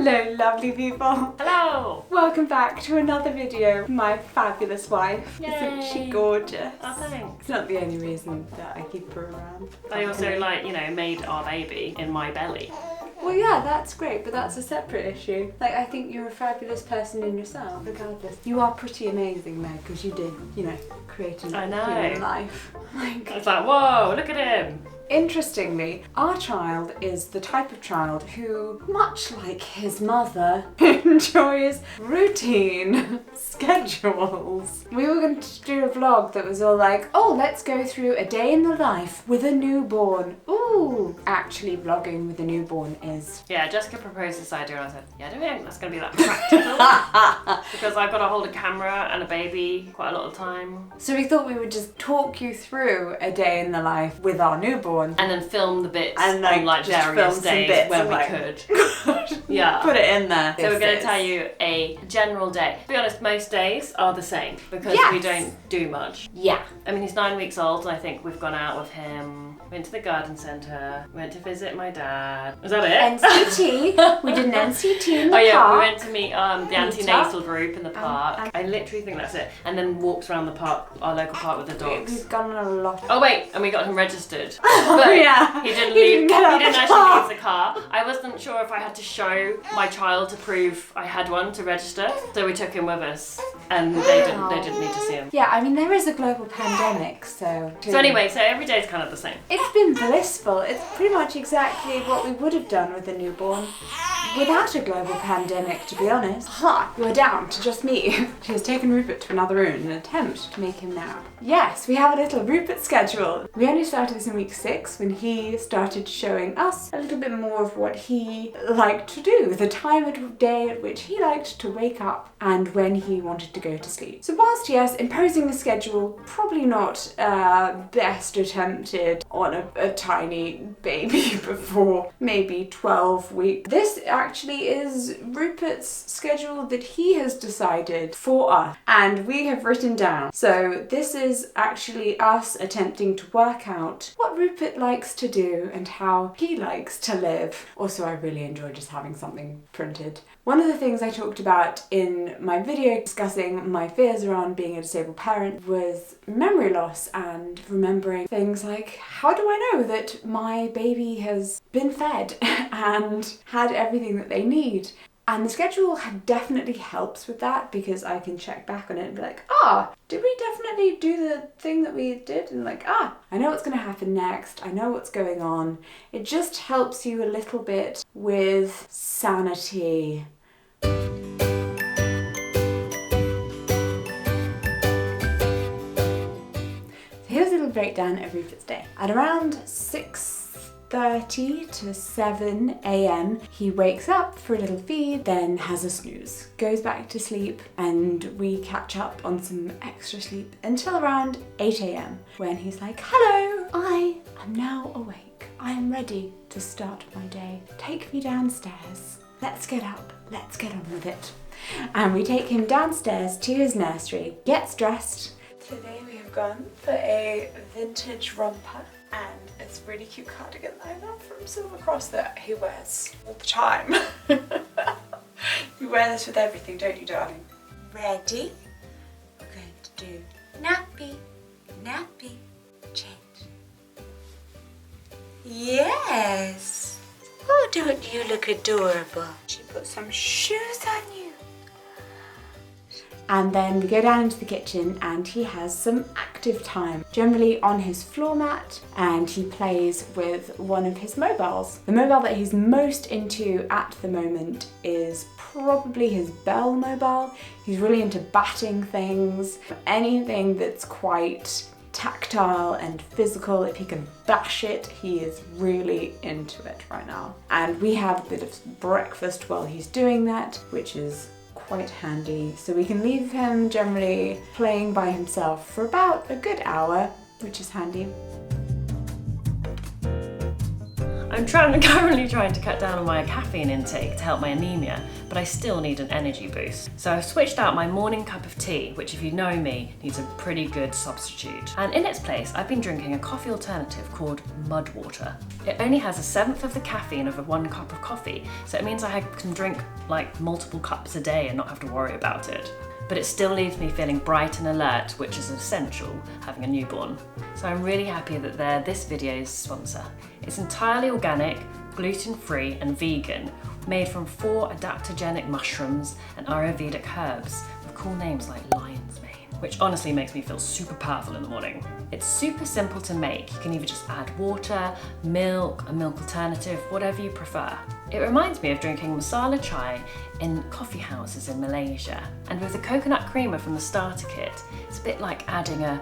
Hello lovely people. Hello! Welcome back to another video of my fabulous wife. Yay. Isn't she gorgeous? Oh, thanks. It's not the only reason that I keep her around. I also made our baby in my belly. Well yeah, that's great, but that's a separate issue. I think you're a fabulous person in yourself, regardless. You are pretty amazing, Meg, because you did, create a human life. It's like, whoa, look at him! Interestingly, our child is the type of child who, much like his mother, enjoys routine schedules. We were going to do a vlog that was all like, oh, let's go through a day in the life with a newborn. Ooh, actually vlogging with a newborn is... Yeah, Jessica proposed this idea and I said, yeah, I don't think that's going to be that practical. Because I've got to hold a camera and a baby quite a lot of the time. So we thought we would just talk you through a day in the life with our newborn. And then film the bits and on just various days when we could. Yeah. Put it in there. So we're going to tell you a general day. To be honest, most days are the same because we don't do much. Yeah. I mean, he's 9 weeks old and I think we've gone out with him, went to the garden centre, went to visit my dad. Is that it? NCT. We did an NCT in the park. Oh yeah, we went to meet the antenatal group in the park. I literally think that's it. And then walked around the park, our local park with the dogs. We've gone on a lot. Oh wait, and we got him registered. But yeah. He didn't actually leave the car. I wasn't sure if I had to show my child to prove I had one to register. So we took him with us and they didn't need to see him. Yeah, I mean there is a global pandemic, so... So anyway, so every day is kind of the same. It's been blissful. It's pretty much exactly what we would have done with a newborn without a global pandemic, to be honest. Ha! You are down to just me. She has taken Rupert to another room in an attempt to make him nap. Yes, we have a little Rupert schedule. We only started this in week 6 when he started showing us a little bit more of what he liked to do, the time of day at which he liked to wake up and when he wanted to go to sleep. So whilst yes, imposing the schedule, probably not best attempted on a tiny baby before maybe 12 weeks. This actually is Rupert's schedule that he has decided for us and we have written down. So this is actually us attempting to work out what Rupert likes to do and how he likes to live. Also, I really enjoy just having something printed. One of the things I talked about in my video discussing my fears around being a disabled parent was memory loss and remembering things like, how do I know that my baby has been fed and had everything that they need? And the schedule definitely helps with that because I can check back on it and be like, did we definitely do the thing that we did? And I know what's going to happen next. I know what's going on. It just helps you a little bit with sanity. Here's a little breakdown of Rupert's day. At around 6:30 to 7 a.m. he wakes up for a little feed, then has a snooze, goes back to sleep, and we catch up on some extra sleep until around 8 a.m. when he's like, hello, I am now awake. I am ready to start my day. Take me downstairs. Let's get up. Let's get on with it. And we take him downstairs to his nursery, gets dressed. Today we have gone for a vintage romper and it's a really cute cardigan that I love from Silver Cross that he wears all the time. You wear this with everything, don't you, darling? Ready? We're going to do nappy, nappy, change. Yes! Oh, don't you look adorable? She put some shoes on you. And then we go down into the kitchen and he has some active time, generally on his floor mat, and he plays with one of his mobiles. The mobile that he's most into at the moment is probably his Bell mobile. He's really into batting things, anything that's quite tactile and physical. If he can bash it, he is really into it right now. And we have a bit of breakfast while he's doing that, which is quite handy. So we can leave him generally playing by himself for about a good hour, which is handy. I I'm currently trying to cut down on my caffeine intake to help my anemia, but I still need an energy boost. So I've switched out my morning cup of tea, which if you know me, needs a pretty good substitute. And in its place, I've been drinking a coffee alternative called mud water. It only has 1/7 of the caffeine of a 1 cup of coffee, so it means I can drink like multiple cups a day and not have to worry about it. But it still leaves me feeling bright and alert, which is essential having a newborn. So I'm really happy that they're this video's sponsor. It's entirely organic, gluten-free and vegan, made from 4 adaptogenic mushrooms and Ayurvedic herbs with cool names like lion's mane, which honestly makes me feel super powerful in the morning. It's super simple to make. You can either just add water, milk, a milk alternative, whatever you prefer. It reminds me of drinking masala chai in coffee houses in Malaysia. And with the coconut creamer from the starter kit, it's a bit like adding a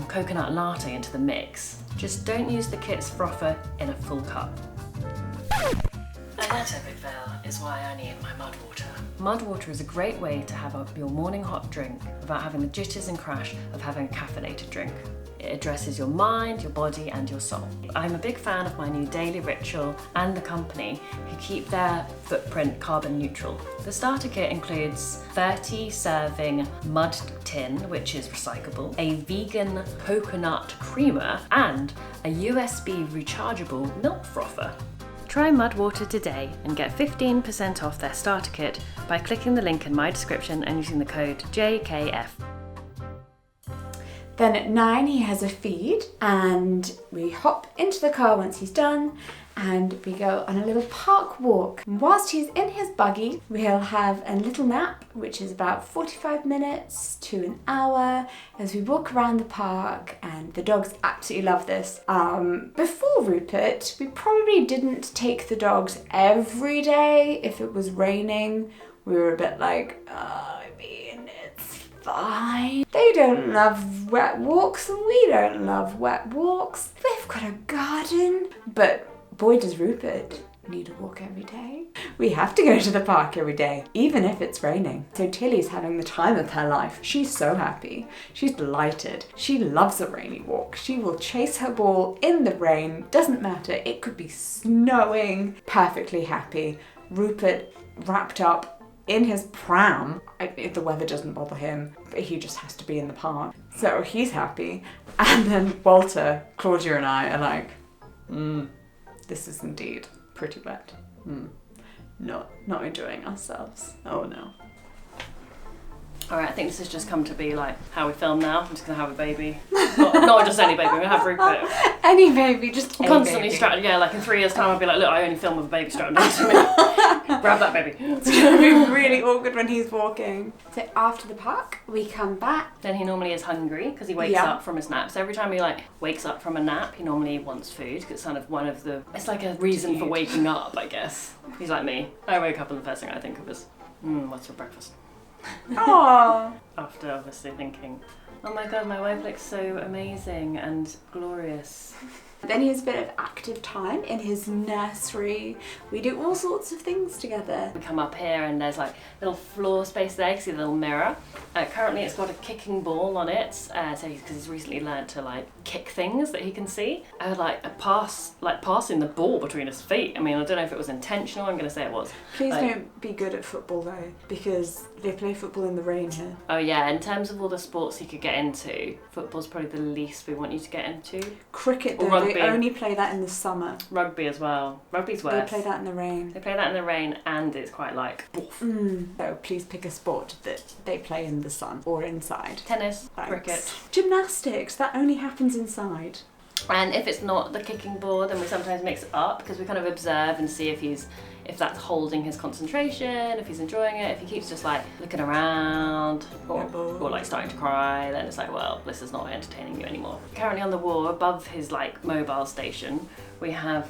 coconut latte into the mix. Just don't use the kit's frother in a full cup. And that, epic fail, is why I need my mud water. Mud water is a great way to have your morning hot drink without having the jitters and crash of having a caffeinated drink. It addresses your mind, your body and your soul. I'm a big fan of my new daily ritual and the company who keep their footprint carbon neutral. The starter kit includes 30 serving mud tin, which is recyclable, a vegan coconut creamer and a USB rechargeable milk frother. Try Mud Water today and get 15% off their starter kit by clicking the link in my description and using the code JKF. Then at 9 he has a feed and we hop into the car once he's done and we go on a little park walk. And whilst he's in his buggy, we'll have a little nap, which is about 45 minutes to an hour as we walk around the park, and the dogs absolutely love this. Before Rupert, we probably didn't take the dogs every day. If it was raining, we were a bit like, it's fine. They don't love wet walks and we don't love wet walks. They've got a garden. But boy does Rupert need a walk every day. We have to go to the park every day, even if it's raining. So Tilly's having the time of her life. She's so happy. She's delighted. She loves a rainy walk. She will chase her ball in the rain. Doesn't matter. It could be snowing. Perfectly happy. Rupert wrapped up in his pram. If the weather doesn't bother him, but he just has to be in the park. So he's happy. And then Walter, Claudia and I are like, this is indeed pretty wet. Not enjoying ourselves. Oh no. Alright, I think this has just come to be like how we film now. I'm just gonna have a baby. Not just any baby, I'm gonna have Rupert. Any baby, just Constantly strapped, yeah, like in 3 years' time I'll be like, look, I only film with a baby strapped next to me. Grab that baby. It's gonna be really awkward when he's walking. So after the park, we come back. Then he normally is hungry because he wakes up from his nap. So every time he like wakes up from a nap, he normally wants food because it's kind of it's like a reason for waking up, I guess. He's like me. I wake up and the first thing I think of is, what's for breakfast? Aww. After obviously thinking, oh my god, my wife looks so amazing and glorious. Then he has a bit of active time in his nursery. We do all sorts of things together. We come up here and there's like little floor space there, you can see the little mirror. Currently it's got a kicking ball on it, because he's recently learned to like kick things that he can see. Passing the ball between his feet. I mean, I don't know if it was intentional, I'm gonna say it was. Please don't be good at football though, because they play football in the rain here. Oh yeah, in terms of all the sports he could get into, football's probably the least we want you to get into. Cricket though, they only play that in the summer. Rugby as well. Rugby's worse. They play that in the rain. They play that in the rain and it's quite like... So please pick a sport that they play in the sun or inside. Tennis, Thanks. cricket. Gymnastics, that only happens inside. And if it's not the kicking ball, then we sometimes mix it up because we kind of observe and see if that's holding his concentration, if he's enjoying it. If he keeps just like looking around or like starting to cry, then it's like, well, this is not entertaining you anymore. Currently on the wall above his like mobile station, we have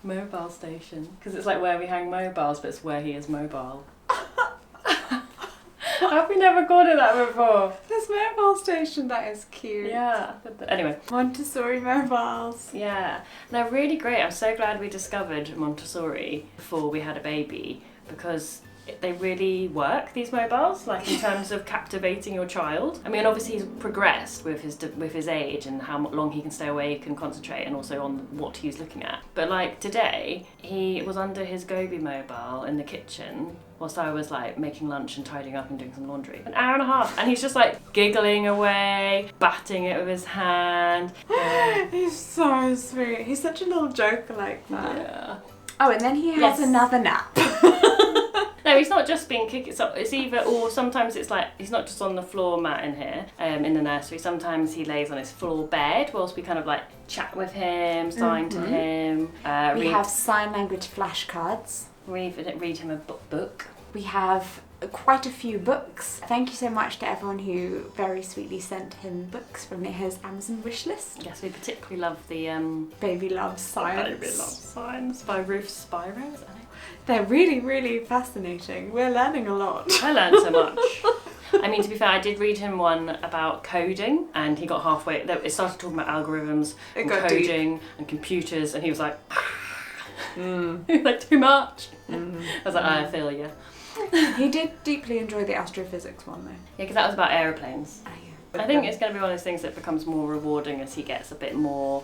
mobile station because it's like where we hang mobiles, but it's where he is mobile. Have we never called it that before? This mobile station, that is cute. Yeah. Anyway. Montessori mobiles. Yeah. No, really great. I'm so glad we discovered Montessori before we had a baby because they really work, these mobiles, like in terms of captivating your child. I mean, obviously he's progressed with his age and how long he can stay awake and concentrate, and also on what he's looking at. But like today, he was under his Gobi mobile in the kitchen whilst I was like making lunch and tidying up and doing some laundry. An hour and a half, and he's just like giggling away, batting it with his hand. He's so sweet. He's such a little joker like that. Yeah. Oh, and then he has another nap. No, he's not just being kicked. It's either, or sometimes it's like he's not just on the floor mat in here, in the nursery. Sometimes he lays on his floor bed whilst we kind of like chat with him, sign to him. We have sign language flashcards. Read him a book. We have quite a few books. Thank you so much to everyone who very sweetly sent him books from his Amazon wish list. Yes, we particularly love the Baby Loves Science. Baby Loves Science by Ruth Spiro. Is that her name? They're really, really fascinating. We're learning a lot. I learned so much. I mean, to be fair, I did read him one about coding, and he got halfway. It started talking about algorithms and coding and computers, and he was like, like too much. I was like, I feel you. He did deeply enjoy the astrophysics one though. Yeah, because that was about aeroplanes. Oh, yeah. I think it's going to be one of those things that becomes more rewarding as he gets a bit more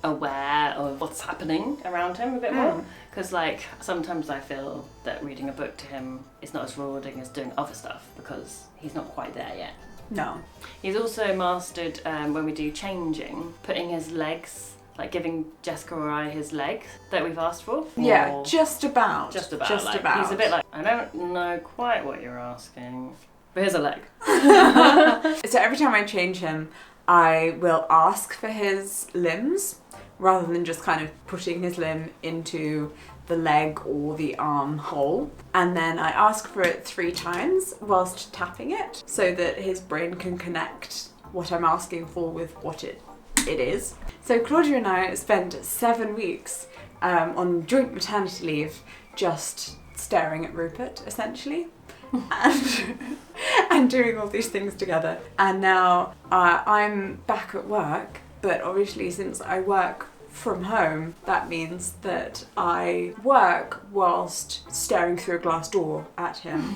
aware of what's happening around him a bit more. Because like sometimes I feel that reading a book to him is not as rewarding as doing other stuff because he's not quite there yet. No. He's also mastered when we do changing, putting his legs, like giving Jessica or I his leg that we've asked for. Yeah, just about. Just about. He's a bit like, I don't know quite what you're asking, but here's a leg. So every time I change him, I will ask for his limbs rather than just kind of putting his limb into the leg or the arm hole. And then I ask for it 3 times whilst tapping it so that his brain can connect what I'm asking for with what it is. So Claudia and I spent 7 weeks on joint maternity leave just staring at Rupert, essentially, and doing all these things together. And now I'm back at work, but obviously since I work from home, that means that I work whilst staring through a glass door at him.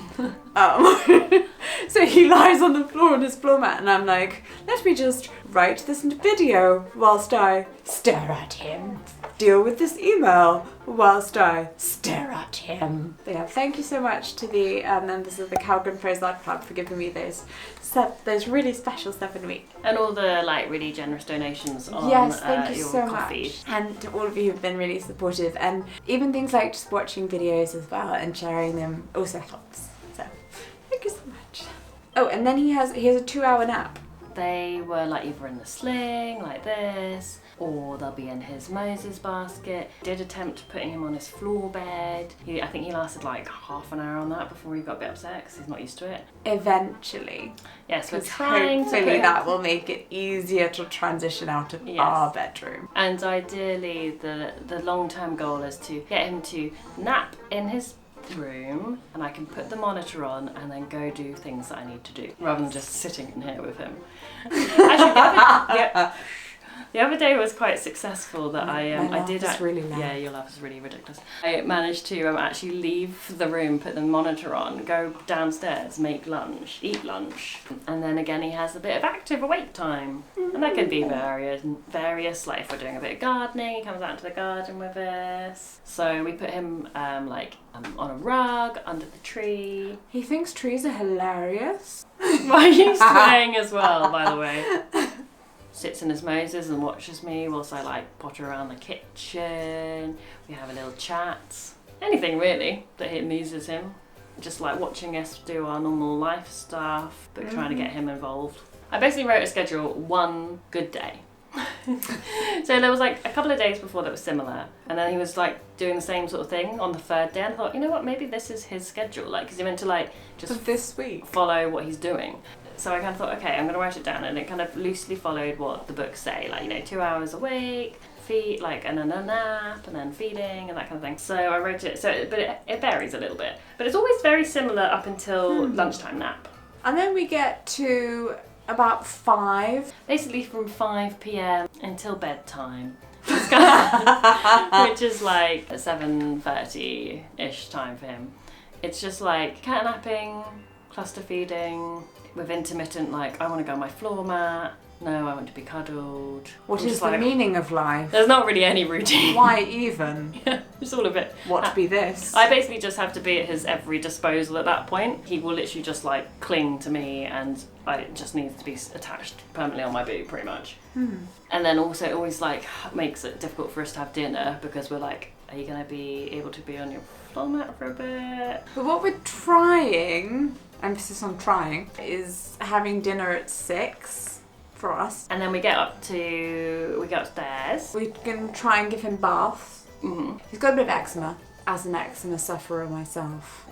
So he lies on the floor on his floor mat, and I'm like, let me just write this into video whilst I stare at him. Deal with this email whilst I stare at him. But yeah, thank you so much to the members of the Kellgren-Fozard Club for giving me those really special 7 weeks. And all the like really generous donations on thank you your so coffee. much. And to all of you who've been really supportive, and even things like just watching videos as well and sharing them also helps. So thank you so much. Oh, and then he has a 2-hour nap. They were like either in the sling like this, or they'll be in his Moses basket. Did attempt putting him on his floor bed. I think he lasted like half an hour on that before he got a bit upset because he's not used to it. Eventually. Yes, we're trying to hopefully that will make it easier to transition out of our bedroom. And ideally the long-term goal is to get him to nap in his room, and I can put the monitor on and then go do things that I need to do rather than just sitting in here with him. Actually, the other day was quite successful that I did. Really loud. Yeah, your laugh is really ridiculous. I managed to actually leave the room, put the monitor on, go downstairs, make lunch, eat lunch, and then again he has a bit of active awake time, and that can be various. Like if we're doing a bit of gardening, he comes out into the garden with us. So we put him on a rug under the tree. He thinks trees are hilarious. Why are you swaying as well, by the way? Sits in his Moses and watches me whilst I like potter around the kitchen. We have a little chat. Anything really that amuses him. Just like watching us do our normal life stuff, but trying to get him involved. I basically wrote a schedule one good day. So there was like a couple of days before that was similar, and then he was like doing the same sort of thing on the 3rd day, and I thought, you know what, maybe this is his schedule, like, because he meant to like just this week follow what he's doing. So I kind of thought, okay, I'm going to write it down, and it kind of loosely followed what the books say, like, 2 hours awake, feed, like, and then a nap, and then feeding, and that kind of thing. So I wrote it, but it varies a little bit, but it's always very similar up until lunchtime nap. And then we get to about 5. Basically from 5 p.m. until bedtime. Which is like 7:30-ish time for him. It's just like catnapping, cluster feeding, with intermittent like, I want to go on my floor mat. No, I want to be cuddled. What is the meaning of life? There's not really any routine. Why even? Yeah, it's all of it. What be this? I basically just have to be at his every disposal at that point. He will literally just like cling to me, and I just needs to be attached permanently on my boob, pretty much. And then also it always like makes it difficult for us to have dinner, because we're like, are you going to be able to be on your floor mat for a bit? But what we're trying, emphasis on trying, is having dinner at 6. For us. And then we go upstairs. We can try and give him baths. He's got a bit of eczema. As an eczema sufferer myself,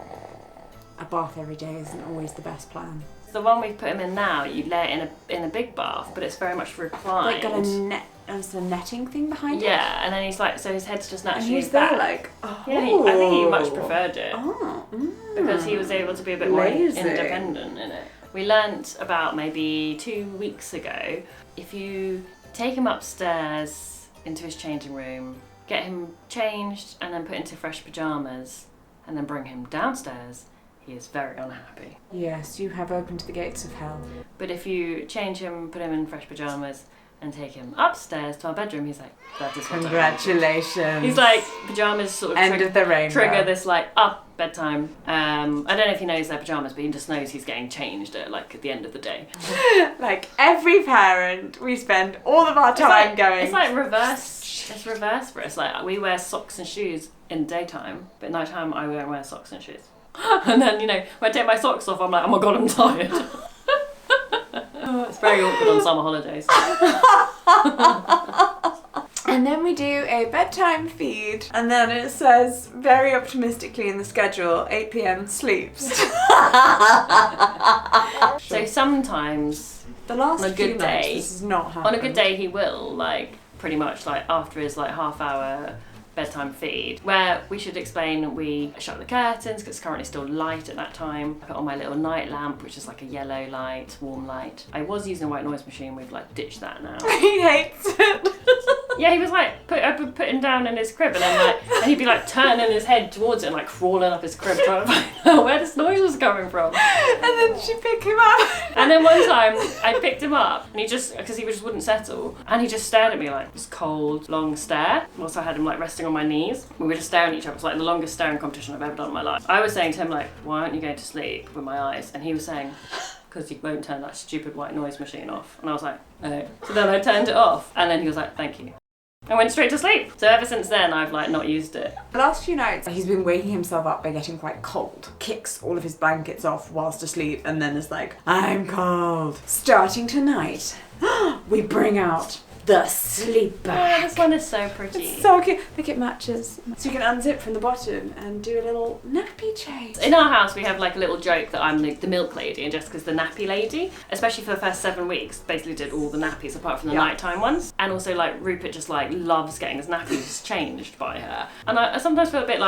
a bath every day isn't always the best plan. The one we've put him in now, you lay it in a big bath, but it's very much reclined. Like got a netting thing behind it? Yeah, and then he's like, so his head's just naturally and he's back. there like, oh. Yeah, I think he much preferred it. Oh. Because he was able to be a bit more independent in it. We learnt about maybe 2 weeks ago, if you take him upstairs into his changing room, get him changed and then put into fresh pyjamas, and then bring him downstairs, he is very unhappy. Yes, you have opened the gates of hell. But if you change him, put him in fresh pyjamas, and take him upstairs to our bedroom, he's like, that is what congratulations. He's like, pyjamas sort of trigger this like, bedtime. I don't know if he knows they're pyjamas, but he just knows he's getting changed at the end of the day. Like every parent, we spend all of our time going. It's like reverse. It's reverse for us. Like we wear socks and shoes in daytime, but at night time I won't wear socks and shoes. And then when I take my socks off, I'm like, oh my god, I'm tired. It's very awkward on summer holidays. And then we do a bedtime feed, and then it says very optimistically in the schedule, 8 p.m. sleeps. So sometimes the last on a good day, this has not happened. On a good day, he will pretty much after his half-hour bedtime feed, where we should explain we shut the curtains because it's currently still light at that time. I put on my little night lamp, which is like a yellow light, warm light. I was using a white noise machine, we've ditched that now. He hates it. Yeah, he was put him down in his crib, and then and he'd be turning his head towards it and crawling up his crib trying to find out where this noise was coming from. And then she'd pick him up. And then one time I picked him up, and because he just wouldn't settle, and he just stared at me this cold, long stare. Whilst I had him resting on my knees. We were just staring at each other. It was the longest staring competition I've ever done in my life. I was saying to him why aren't you going to sleep with my eyes? And he was saying, because you won't turn that stupid white noise machine off. And I was like, oh. So then I turned it off, and then he was like, thank you. I went straight to sleep. So ever since then, I've not used it. The last few nights, he's been waking himself up by getting quite cold. Kicks all of his blankets off whilst asleep, and then is like, I'm cold. Starting tonight, we bring out the sleep bag. Oh, this one is so pretty. It's so cute. Look, it matches. So you can unzip from the bottom and do a little nappy change. In our house, we have a little joke that I'm the milk lady and Jessica's the nappy lady. Especially for the first 7 weeks, basically did all the nappies apart from the nighttime ones. And also Rupert just loves getting his nappies changed by her. And I sometimes feel a bit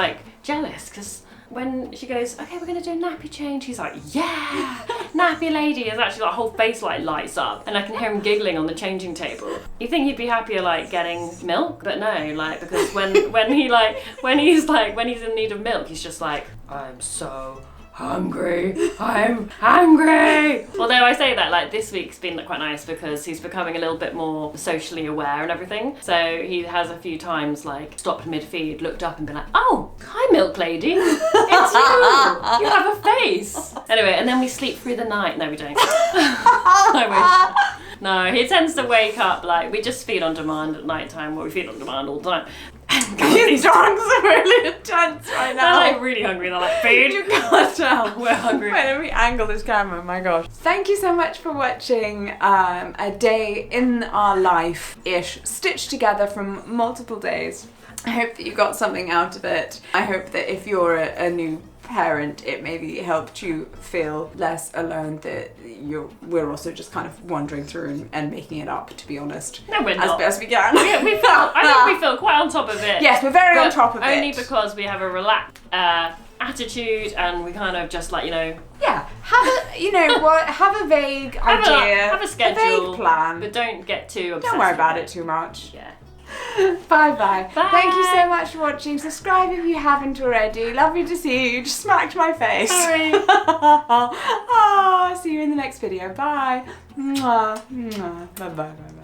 jealous because when she goes, okay, we're going to do a nappy change, he's like, yeah, nappy lady. Is actually whole face lights up, and I can hear him giggling on the changing table. You think he'd be happier getting milk, but no, because when he's in need of milk, he's just I'm so hungry, I'm hungry. Although I say that this week's been quite nice because he's becoming a little bit more socially aware and everything. So he has a few times stopped mid-feed, looked up and been oh, hi milk lady, it's you have a face. Anyway, and then we sleep through the night. No, we don't. I wish. No, he tends to wake up we just feed on demand at night time. Well, we feed on demand all the time. These dogs are really intense right now. They're really hungry. They're feed. You can't tell. We're hungry. Wait, let me angle this camera. My gosh. Thank you so much for watching a day in our life-ish, stitched together from multiple days. I hope that you got something out of it. I hope that if you're a new parent, it maybe helped you feel less alone, that we're also just kind of wandering through and making it up, to be honest. No, we're not. As best we can. I think we feel quite on top of it. Yes, we're very on top of it. Only because we have a relaxed attitude, and we kind of just yeah, have a vague idea, have a schedule, a vague plan, but don't get too obsessed. Don't worry about it too much. Yeah. Bye-bye. Bye. Thank you so much for watching. Subscribe if you haven't already. Lovely to see you. You just smacked my face. Sorry. Oh, see you in the next video. Bye. Mwah. Mwah. Bye-bye. Bye-bye.